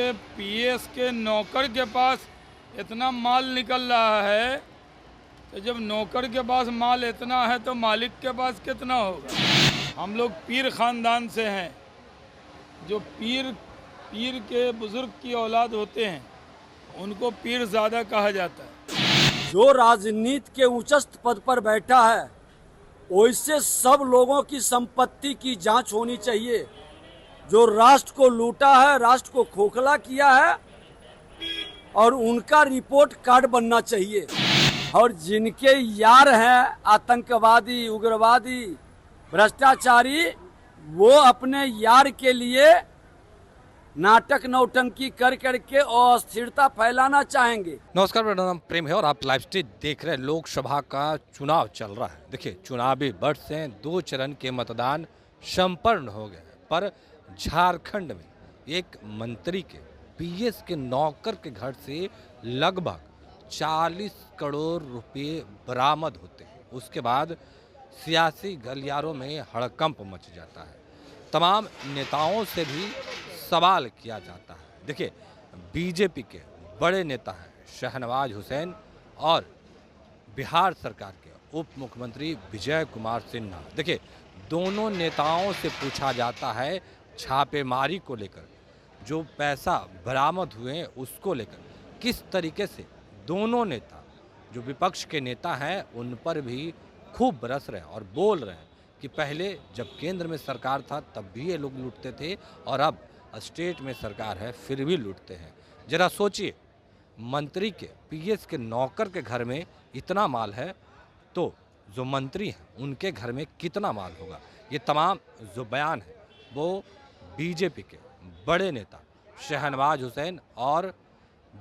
के पीएस के नौकर के पास इतना माल निकल रहा है, तो जब नौकर के पास माल इतना है तो मालिक के पास कितना होगा। हम लोग पीर ख़ानदान से हैं। जो पीर के बुज़ुर्ग की औलाद होते हैं उनको पीरज़ादा कहा जाता है। जो राजनीति के उच्चस्थ पद पर बैठा है वैसे सब लोगों की संपत्ति की जांच होनी चाहिए। जो राष्ट्र को लूटा है, राष्ट्र को खोखला किया है, और उनका रिपोर्ट कार्ड बनना चाहिए। और जिनके यार हैं आतंकवादी, उग्रवादी, भ्रष्टाचारी, वो अपने यार के लिए नाटक नौटंकी कर करके अस्थिरता फैलाना चाहेंगे। नमस्कार, मेरा नाम प्रेम है और आप लाइव स्ट्रीम देख रहे हैं। लोकसभा का चुनाव चल रहा है। देखिए, चुनावी वर्ष से 2 चरण के मतदान संपन्न हो गए, पर झारखंड में एक मंत्री के पीएस के नौकर के घर से लगभग 40 करोड़ रुपए बरामद होते हैं। उसके बाद सियासी गलियारों में हड़कंप मच जाता है। तमाम नेताओं से भी सवाल किया जाता है। देखिए, बीजेपी के बड़े नेता हैं शहनवाज हुसैन और बिहार सरकार के उप मुख्यमंत्री विजय कुमार सिन्हा। देखिए, दोनों नेताओं से पूछा जाता है छापेमारी को लेकर, जो पैसा बरामद हुए हैं उसको लेकर किस तरीके से दोनों नेता, जो विपक्ष के नेता हैं, उन पर भी खूब बरस रहे हैं और बोल रहे हैं कि पहले जब केंद्र में सरकार था तब भी ये लोग लूटते थे और अब स्टेट में सरकार है फिर भी लूटते हैं। जरा सोचिए, मंत्री के पीएस के नौकर के घर में इतना माल है तो जो मंत्री हैं उनके घर में कितना माल होगा। ये तमाम जो बयान है वो बीजेपी के बड़े नेता शहनवाज हुसैन और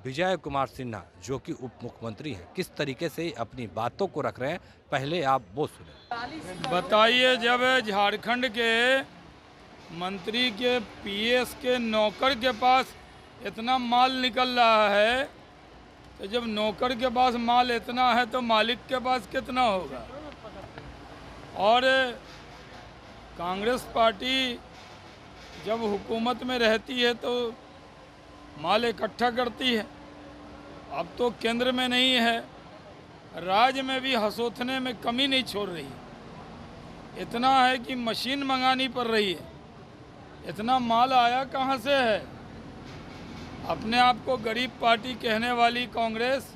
विजय कुमार सिन्हा, जो कि उप मुख्यमंत्री हैं, किस तरीके से अपनी बातों को रख रहे हैं। पहले आप वो सुने। बताइए, जब झारखंड के मंत्री के पीएस के नौकर के पास इतना माल निकल रहा है, तो जब नौकर के पास माल इतना है तो मालिक के पास कितना होगा। और कांग्रेस पार्टी जब हुकूमत में रहती है तो माल इकट्ठा करती है। अब तो केंद्र में नहीं है, राज्य में भी हसोथने में कमी नहीं छोड़ रही। इतना है कि मशीन मंगानी पड़ रही है। इतना माल आया कहाँ से है। अपने आप को गरीब पार्टी कहने वाली कांग्रेस,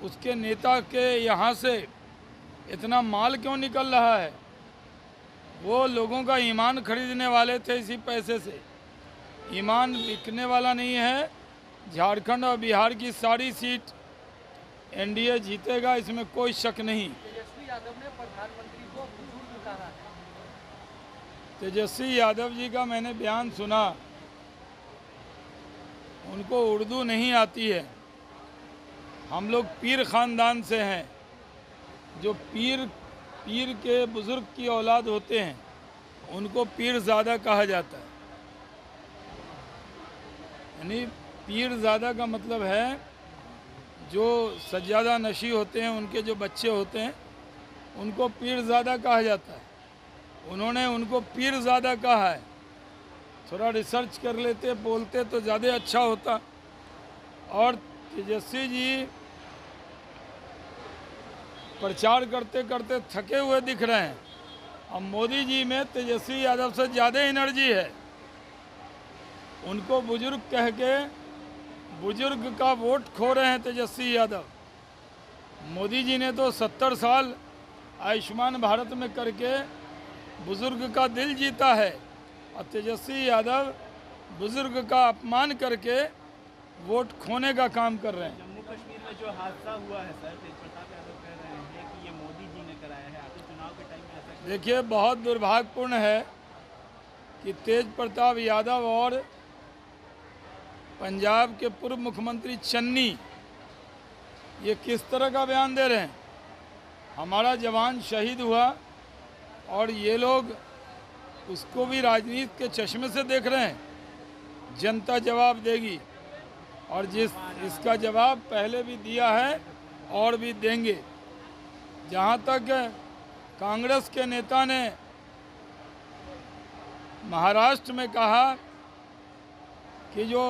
उसके नेता के यहाँ से इतना माल क्यों निकल रहा है। वो लोगों का ईमान खरीदने वाले थे, इसी पैसे से। ईमान बिकने वाला नहीं है। झारखंड और बिहार की सारी सीट एनडीए जीतेगा, इसमें कोई शक नहीं। तेजस्वी यादव ने प्रधानमंत्री को बुजुर्ग कहा है। तेजस्वी यादव जी का मैंने बयान सुना। उनको उर्दू नहीं आती है। हम लोग पीर ख़ानदान से हैं। जो पीर के बुज़ुर्ग की औलाद होते हैं उनको पीरज़ादा कहा जाता है। यानी पीरज़ादा का मतलब है जो सज्जादा नशी होते हैं, उनके जो बच्चे होते हैं उनको पीरज़ादा कहा जाता है। उन्होंने उनको पीरज़ादा कहा है। थोड़ा रिसर्च कर लेते, बोलते तो ज़्यादा अच्छा होता। और तेजस्वी जी प्रचार करते करते थके हुए दिख रहे हैं। अब मोदी जी में तेजस्वी यादव से ज़्यादा एनर्जी है। उनको बुजुर्ग कह के बुजुर्ग का वोट खो रहे हैं तेजस्वी यादव। मोदी जी ने तो 70 साल आयुष्मान भारत में करके बुजुर्ग का दिल जीता है, और तेजस्वी यादव बुजुर्ग का अपमान करके वोट खोने का काम कर रहे हैं। जम्मू कश्मीर में जो हादसा हुआ है सर, तेज प्रताप यादव कह रहे हैं कि ये मोदी जी ने कराया है। आखिर चुनाव के टाइम में ऐसा देखिए, बहुत दुर्भाग्यपूर्ण है कि तेज प्रताप यादव और पंजाब के पूर्व मुख्यमंत्री चन्नी ये किस तरह का बयान दे रहे हैं। हमारा जवान शहीद हुआ और ये लोग उसको भी राजनीति के चश्मे से देख रहे हैं। जनता जवाब देगी, और इसका जवाब पहले भी दिया है और भी देंगे। जहाँ तक कांग्रेस के नेता ने महाराष्ट्र में कहा कि जो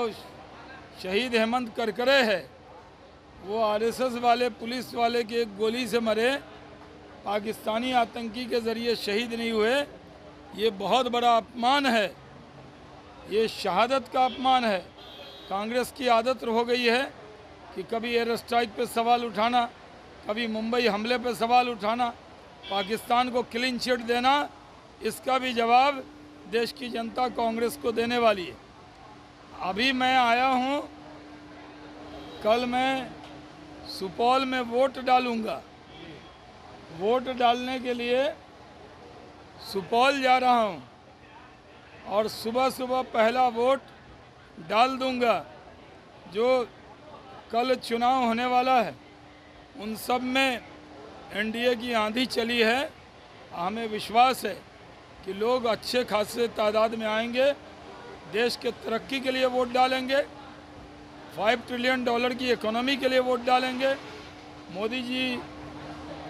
शहीद हेमंत करकरे है, वो आरएसएस वाले पुलिस वाले के एक गोली से मरे, पाकिस्तानी आतंकी के ज़रिए शहीद नहीं हुए। ये बहुत बड़ा अपमान है, ये शहादत का अपमान है। कांग्रेस की आदत हो गई है कि कभी एयर स्ट्राइक पे सवाल उठाना, कभी मुंबई हमले पे सवाल उठाना, पाकिस्तान को क्लीन चिट देना। इसका भी जवाब देश की जनता कांग्रेस को देने वाली है। अभी मैं आया हूँ, कल मैं सुपौल में वोट डालूंगा। वोट डालने के लिए सुपौल जा रहा हूँ और सुबह सुबह पहला वोट डाल दूंगा। जो कल चुनाव होने वाला है उन सब में एनडीए की आंधी चली है। हमें विश्वास है कि लोग अच्छे खासे तादाद में आएंगे, देश के तरक्की के लिए वोट डालेंगे, $5 ट्रिलियन की इकोनॉमी के लिए वोट डालेंगे। मोदी जी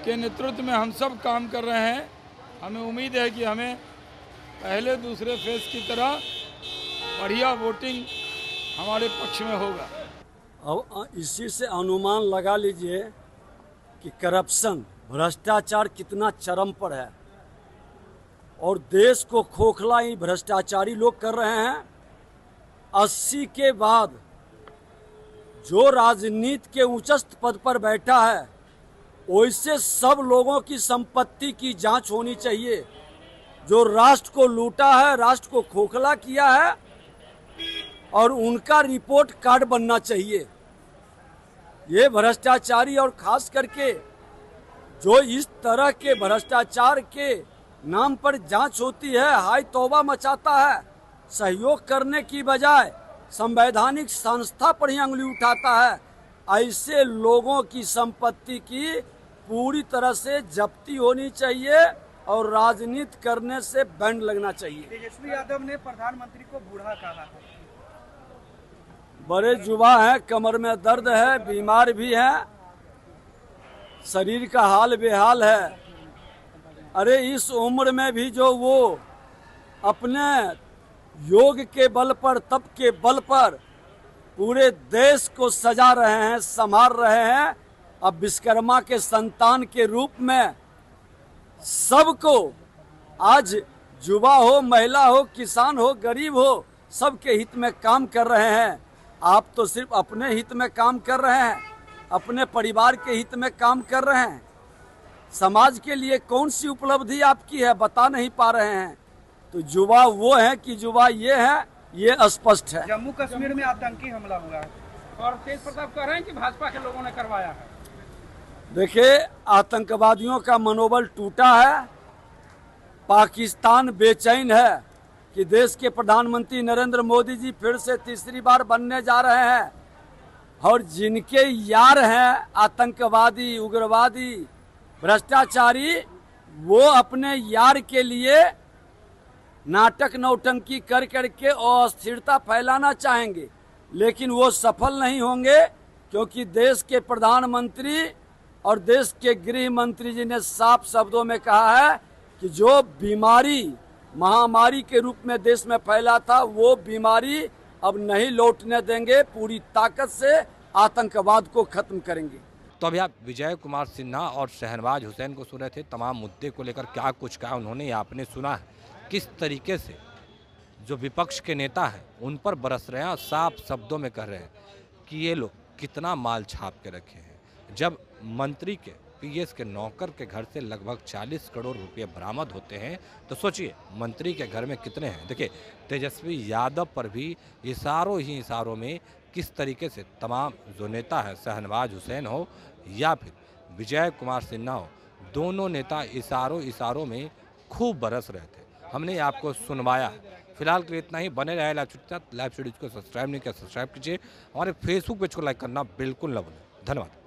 के नेतृत्व में हम सब काम कर रहे हैं। हमें उम्मीद है कि हमें पहले दूसरे फेज की तरह बढ़िया वोटिंग हमारे पक्ष में होगा। अब इसी से अनुमान लगा लीजिए कि करप्शन, भ्रष्टाचार कितना चरम पर है और देश को खोखला ही भ्रष्टाचारी लोग कर रहे हैं। 80 के बाद जो राजनीति के उच्चस्थ पद पर बैठा है, वैसे सब लोगों की संपत्ति की जांच होनी चाहिए। जो राष्ट्र को लूटा है, राष्ट्र को खोखला किया है, और उनका रिपोर्ट कार्ड बनना चाहिए। ये भ्रष्टाचारी और खास करके जो इस तरह के भ्रष्टाचार के नाम पर जांच होती है, हाय तौबा मचाता है। सहयोग करने की बजाय संवैधानिक संस्था पर ही अंगुली उठाता है। ऐसे लोगों की संपत्ति की पूरी तरह से जब्ती होनी चाहिए और राजनीति करने से बैंड लगना चाहिए। तेजस्वी यादव ने प्रधानमंत्री को बूढ़ा कहा है। बड़े युवा हैं, कमर में दर्द है, बीमार भी हैं, शरीर का हाल बेहाल है। अरे इस उम्र में भी जो वो अपने योग के बल पर, तप के बल पर पूरे देश को सजा रहे हैं, संभाल रहे हैं। अब विश्वकर्मा के संतान के रूप में सबको, आज युवा हो, महिला हो, किसान हो, गरीब हो, सबके हित में काम कर रहे हैं। आप तो सिर्फ अपने हित में काम कर रहे हैं, अपने परिवार के हित में काम कर रहे हैं। समाज के लिए कौन सी उपलब्धि आपकी है बता नहीं पा रहे हैं। तो युवा वो है कि युवा ये है, ये स्पष्ट है। जम्मू कश्मीर में आतंकी हमला हुआ है और तेज प्रताप कह रहे हैं कि भाजपा के लोगों ने करवाया है। देखिए, आतंकवादियों का मनोबल टूटा है। पाकिस्तान बेचैन है कि देश के प्रधानमंत्री नरेंद्र मोदी जी फिर से तीसरी बार बनने जा रहे हैं, और जिनके यार हैं आतंकवादी, उग्रवादी, भ्रष्टाचारी, वो अपने यार के लिए नाटक नौटंकी कर करके अस्थिरता फैलाना चाहेंगे, लेकिन वो सफल नहीं होंगे, क्योंकि देश के प्रधानमंत्री और देश के गृह मंत्री जी ने साफ शब्दों में कहा है कि जो बीमारी महामारी के रूप में देश में फैला था, वो बीमारी अब नहीं लौटने देंगे। पूरी ताकत से आतंकवाद को खत्म करेंगे। तो अभी आप विजय कुमार सिन्हा और शहनवाज हुसैन को सुने थे। तमाम मुद्दे को लेकर क्या कुछ कहा उन्होंने, आपने सुना है किस तरीके से जो विपक्ष के नेता हैं उन पर बरस रहे हैं और साफ शब्दों में कह रहे हैं कि ये लोग कितना माल छाप के रखे हैं। जब मंत्री के पीएस के नौकर के घर से लगभग 40 करोड़ रुपए बरामद होते हैं, तो सोचिए मंत्री के घर में कितने हैं। देखिए, तेजस्वी यादव पर भी इशारों में किस तरीके से तमाम जो नेता है, शहनवाज हुसैन हो या फिर विजय कुमार सिन्हा हो, दोनों नेता इशारों में खूब बरस रहे थे। हमने आपको सुनवाया। फिलहाल के लिए इतना ही। बने रहे लाइव स्टूडियो को सब्सक्राइब नहीं किया, सब्सक्राइब कीजिए। हमारे फेसबुक पेज को लाइक करना बिल्कुल न भूलें। धन्यवाद।